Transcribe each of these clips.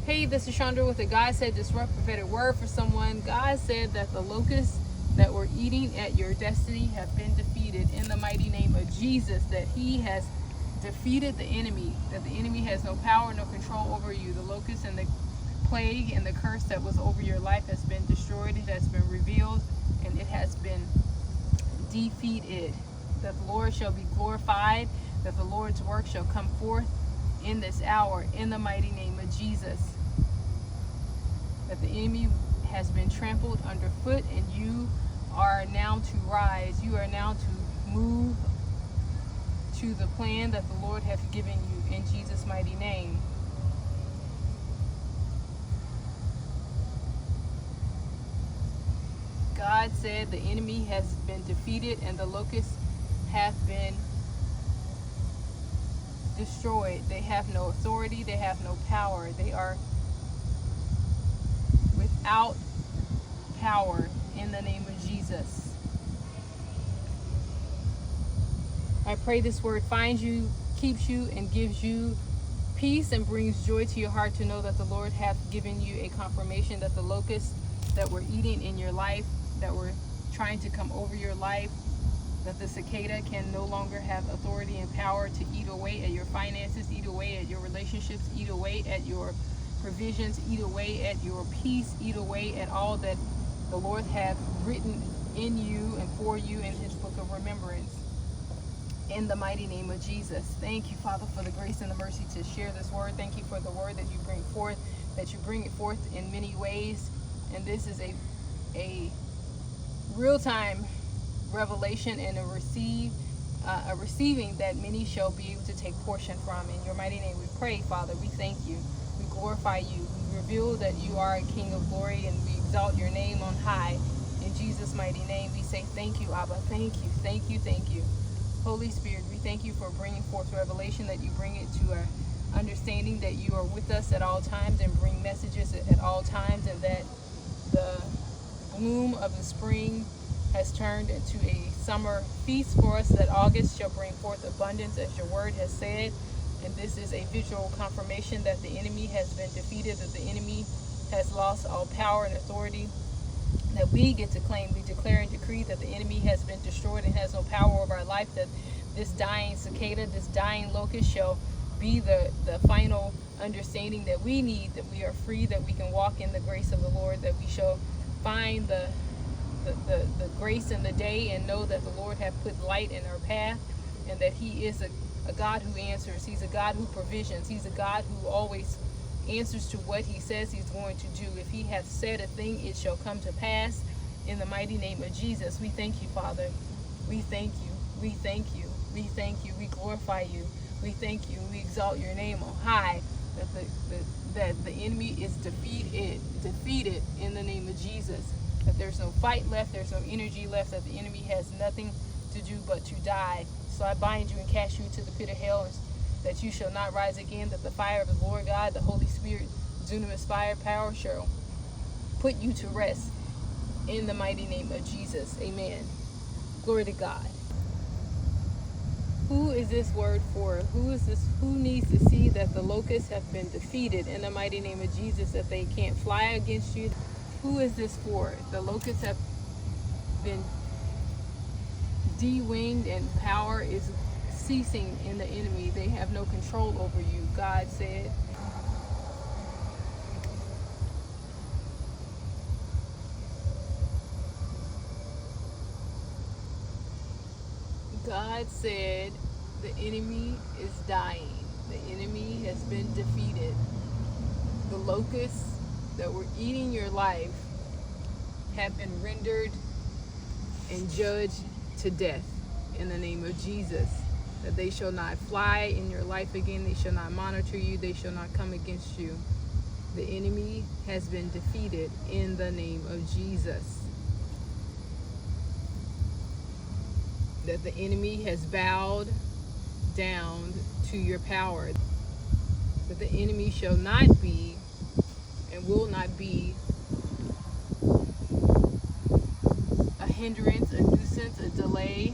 Hey, this is Chandra with the God Said Disrupt prophetic word for someone. God said that the locusts that were eating at your destiny have been defeated in the mighty name of Jesus, that he has defeated the enemy, that the enemy has no power, no control over you. The locust and the plague and the curse that was over your life has been destroyed. It has been revealed and it has been defeated. That the Lord shall be glorified, that the Lord's work shall come forth in this hour in the mighty name of Jesus. That the enemy has been trampled underfoot and you are now to rise. You are now to move to the plan that the Lord hath given you in Jesus' mighty name. God said the enemy has been defeated and the locusts have been destroyed. They have no authority. They have no power. They are without power in the name of Jesus. I pray this word finds you, keeps you, and gives you peace and brings joy to your heart to know that the Lord hath given you a confirmation that the locusts that were eating in your life, that were trying to come over your life, that the cicada can no longer have authority and power to eat away at your finances, eat away at your relationships, eat away at your provisions, eat away at your peace, eat away at all that the Lord hath written in you and for you in his book of remembrance. In the mighty name of Jesus. Thank you, Father, for the grace and the mercy to share this word. Thank you for the word that you bring forth, that you bring it forth in many ways. And this is a real-time revelation and a receiving that many shall be able to take portion from. In your mighty name we pray, Father. We thank you. We glorify you. We reveal that you are a King of glory, and we exalt your name on high. In Jesus' mighty name we say thank you, Abba. Thank you, thank you, thank you. Holy Spirit, we thank you for bringing forth revelation, that you bring it to our understanding, that you are with us at all times and bring messages at all times, and that the bloom of the spring has turned into a summer feast for us, that August shall bring forth abundance as your word has said. And this is a visual confirmation that the enemy has been defeated, that the enemy has lost all power and authority, that we get to claim. We declare and decree that the enemy has been destroyed and has no power over our life, that this dying cicada, this dying locust shall be the final understanding that we need, that we are free, that we can walk in the grace of the Lord, that we shall find the grace in the day and know that the Lord hath put light in our path, and that he is a God who answers. He's a God who provisions. He's a God who always answers to what he says he's going to do. If he hath said a thing, it shall come to pass in the mighty name of Jesus. We thank you, Father. We thank you. We thank you. We thank you. We glorify you. We thank you. We exalt your name on high, that the enemy is defeated in the name of Jesus. That there's no fight left, there's no energy left, that the enemy has nothing to do but to die. So I bind you and cast you into the pit of hell, that you shall not rise again, that the fire of the Lord God, the Holy Spirit, dunamis fire, power shall put you to rest in the mighty name of Jesus. Amen. Glory to God. Who is this word for? Who needs to see that the locusts have been defeated in the mighty name of Jesus, that they can't fly against you? Who is this for? The locusts have been de-winged and power is ceasing in the enemy. They have no control over you, God said. God said the enemy is dying. The enemy has been defeated. The locusts that were eating your life have been rendered and judged to death in the name of Jesus. That they shall not fly in your life again. They shall not monitor you. They shall not come against you. The enemy has been defeated in the name of Jesus. That the enemy has bowed down to your power. That the enemy shall not be and will not be a hindrance, a nuisance, a delay,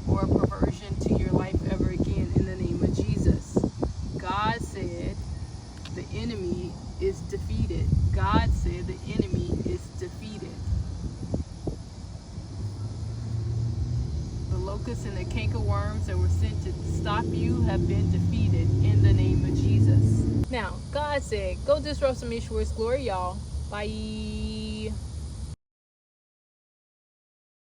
or a perversion to your life ever again in the name of Jesus. God said the enemy enemy is defeated. God said the enemy is defeated. The locusts and the cankerworms that were sent to stop you have been defeated in the name of Jesus. Now, God said, go disrupt some issuers. Glory, y'all. Bye.